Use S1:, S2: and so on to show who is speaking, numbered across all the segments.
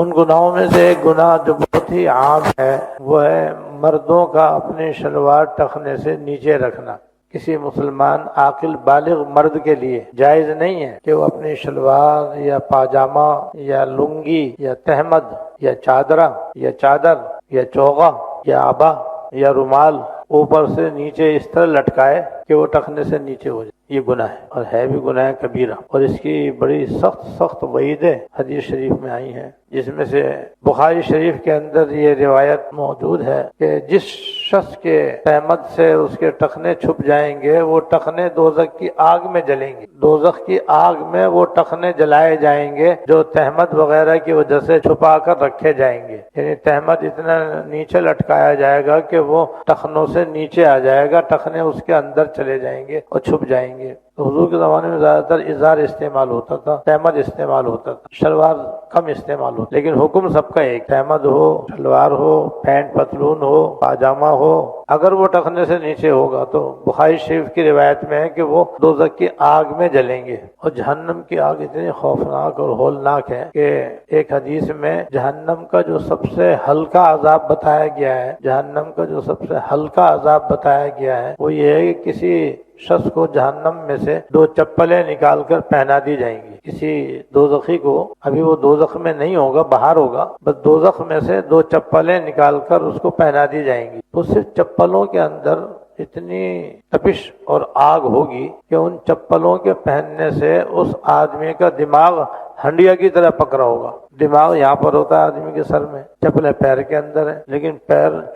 S1: ان گناہوں میں سے ایک گناہ جو بہت ہی عام ہے وہ ہے مردوں کا اپنے شلوار ٹخنے سے نیچے رکھنا۔ کسی مسلمان عاقل بالغ مرد کے لیے جائز نہیں ہے کہ وہ اپنی شلوار یا پاجامہ یا لنگی یا تہمد یا چادر یا چوغا یا عبا یا رومال اوپر سے نیچے اس طرح لٹکائے کہ وہ ٹخنے سے نیچے ہو جائے۔ یہ گناہ ہے اور ہے بھی گناہ کبیرہ، اور اس کی بڑی سخت وعیدیں حدیث شریف میں آئی ہیں، جس میں سے بخاری شریف کے اندر یہ روایت موجود ہے کہ جس شخص کے تہمد سے اس کے ٹخنے چھپ جائیں گے وہ ٹخنے دوزخ کی آگ میں جلیں گے، دوزخ کی آگ میں وہ ٹخنے جلائے جائیں گے جو تہمد وغیرہ کی وجہ سے چھپا کر رکھے جائیں گے، یعنی تہمد اتنا نیچے لٹکایا جائے گا کہ وہ ٹخنوں سے نیچے آ جائے گا، ٹخنے اس کے اندر چلے جائیں گے اور چھپ جائیں گے۔ حضور کے زمانے میں زیادہ تر ازار استعمال ہوتا تھا، تہمد استعمال ہوتا تھا، شلوار کم استعمال ہوتا، لیکن حکم سب کا ایک، تہمد ہو، شلوار ہو، پینٹ پتلون ہو، پاجامہ ہو، اگر وہ ٹخنے سے نیچے ہوگا تو بخاری شریف کی روایت میں ہے کہ وہ دوزخ کی آگ میں جلیں گے۔ اور جہنم کی آگ اتنی خوفناک اور ہولناک ہے کہ ایک حدیث میں جہنم کا جو سب سے ہلکا عذاب بتایا گیا ہے، جہنم کا جو سب سے ہلکا عذاب بتایا گیا ہے وہ یہ ہے کہ کسی شخص کو جہنم میں سے 2 چپلیں نکال کر پہنا دی جائیں گی، کسی دوزخی کو، ابھی وہ دوزخ میں نہیں ہوگا، باہر ہوگا، بس دوزخ میں سے 2 چپلیں نکال کر اس کو پہنا دی جائیں گی، تو صرف چپلوں کے اندر اتنی تپش اور آگ ہوگی کہ ان چپلوں کے پہننے سے اس آدمی کا دماغ ہنڈیا کی طرح پکڑا ہوگا، دماغ یہاں پر ہوتا ہے آدمی کے سر میں، چپلیں پیر کے اندر ہیں، لیکن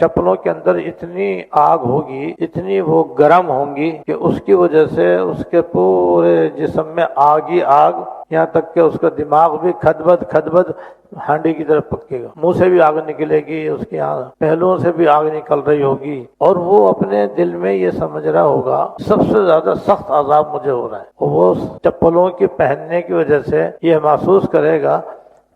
S1: چپلوں کے اندر اتنی آگ ہوگی، اتنی وہ گرم ہوں گی کہ اس کی وجہ سے اس کے پورے جسم میں آگ ہی آگ، یہاں تک کہ اس کا دماغ بھی کھدبد ہانڈی کی طرف پکے گا، منہ سے بھی آگ نکلے گی، اس کی پہلوؤں سے بھی آگ نکل رہی ہوگی، اور وہ اپنے دل میں یہ سمجھ رہا ہوگا سب سے زیادہ سخت عذاب مجھے ہو رہا ہے، اور وہ چپلوں کے پہننے کی وجہ سے یہ محسوس کرے گا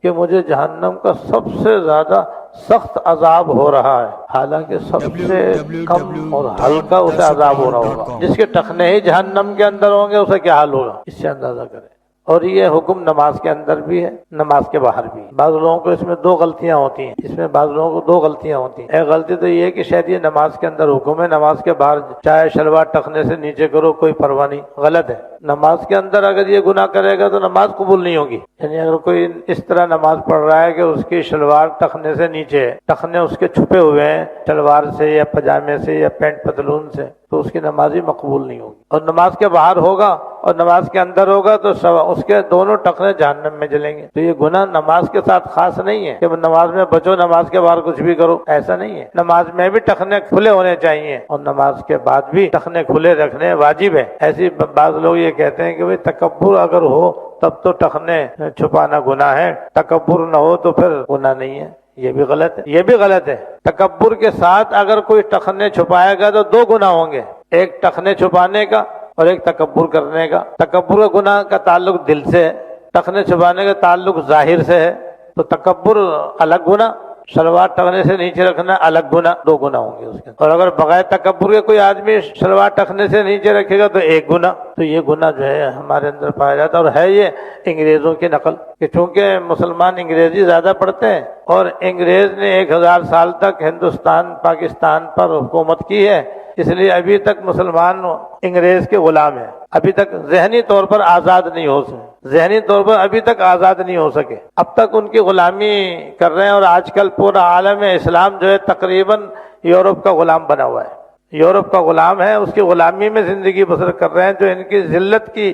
S1: کہ مجھے جہنم کا سب سے زیادہ سخت عذاب ہو رہا ہے، حالانکہ سب سے کم اور ہلکا اسے عذاب ہو رہا ہوگا۔ جس کے ٹخنے ہی جہنم کے اندر ہوں گے اسے کیا حال ہوگا، اس سے اندازہ کریں۔ اور یہ حکم نماز کے اندر بھی ہے، نماز کے باہر بھی ہے۔ بعض لوگوں کو اس میں 2 غلطیاں ہوتی ہیں، اس میں بعض لوگوں کو 2 غلطیاں ہوتی ہیں۔ ایک غلطی تو یہ ہے کہ شاید یہ نماز کے اندر حکم ہے، نماز کے باہر چاہے شلوار ٹخنے سے نیچے کرو کوئی پرواہ نہیں، غلط ہے۔ نماز کے اندر اگر یہ گناہ کرے گا تو نماز قبول نہیں ہوگی، یعنی اگر کوئی اس طرح نماز پڑھ رہا ہے کہ اس کی شلوار ٹخنے سے نیچے ہے، ٹخنے اس کے چھپے ہوئے ہیں شلوار سے یا پجامے سے یا پینٹ پتلون سے، تو اس کی نماز ہی مقبول نہیں ہوگی۔ اور نماز کے باہر ہوگا اور نماز کے اندر ہوگا تو اس کے دونوں ٹخنے جہنم میں جلیں گے۔ تو یہ گناہ نماز کے ساتھ خاص نہیں ہے کہ نماز میں بچو، نماز کے باہر کچھ بھی کرو، ایسا نہیں ہے۔ نماز میں بھی ٹخنے کھلے ہونے چاہیے اور نماز کے بعد بھی ٹخنے کھلے رکھنے واجب ہے۔ ایسی بعض لوگ یہ کہتے ہیں کہ بھئی تکبر اگر ہو تب تو ٹخنے چھپانا گناہ ہے، تکبر نہ ہو تو پھر گناہ نہیں ہے، یہ بھی غلط ہے، یہ بھی غلط ہے۔ تکبر کے ساتھ اگر کوئی ٹخنے چھپائے گا تو 2 گناہ ہوں گے، ایک ٹخنے چھپانے کا اور ایک تکبر کرنے کا۔ تکبر کا گناہ کا تعلق دل سے ہے، ٹخنے چھپانے کا تعلق ظاہر سے ہے، تو تکبر الگ گناہ، شلوار ٹخنے سے نیچے رکھنا الگ گناہ، 2 گناہ ہوں گے اس کے۔ اور اگر بغیر تکبر کے کوئی آدمی شلوار ٹخنے سے نیچے رکھے گا تو 1 گناہ۔ تو یہ گناہ جو ہے ہمارے اندر پایا جاتا ہے، اور ہے یہ انگریزوں کی نقل، کہ چونکہ مسلمان انگریزی زیادہ پڑھتے ہیں اور انگریز نے 1000 سال تک ہندوستان پاکستان پر حکومت کی ہے، اس لیے ابھی تک مسلمان انگریز کے غلام ہیں، ابھی تک ذہنی طور پر آزاد نہیں ہو سکے، ذہنی طور پر ابھی تک آزاد نہیں ہو سکے، اب تک ان کی غلامی کر رہے ہیں۔ اور آج کل پورا عالم اسلام جو ہے تقریباً یورپ کا غلام بنا ہوا ہے، یورپ کا غلام ہے، اس کی غلامی میں زندگی بسر کر رہے ہیں، جو ان کی ذلت کی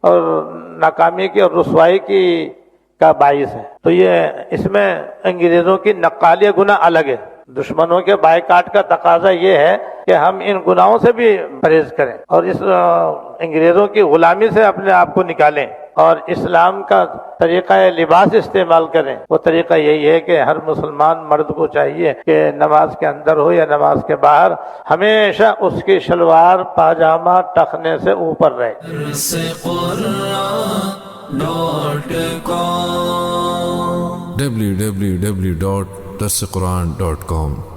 S1: اور ناکامی کی اور رسوائی کی کا باعث ہے۔ تو یہ اس میں انگریزوں کی نقالیہ گناہ الگ ہے۔ دشمنوں کے بائیکاٹ کا تقاضا یہ ہے کہ ہم ان گناہوں سے بھی پرہیز کریں اور اس انگریزوں کی غلامی سے اپنے آپ کو نکالیں اور اسلام کا طریقہ لباس استعمال کریں۔ وہ طریقہ یہی ہے کہ ہر مسلمان مرد کو چاہیے کہ نماز کے اندر ہو یا نماز کے باہر ہمیشہ اس کی شلوار پاجامہ ٹخنے سے اوپر رہے۔
S2: www.darsequran.com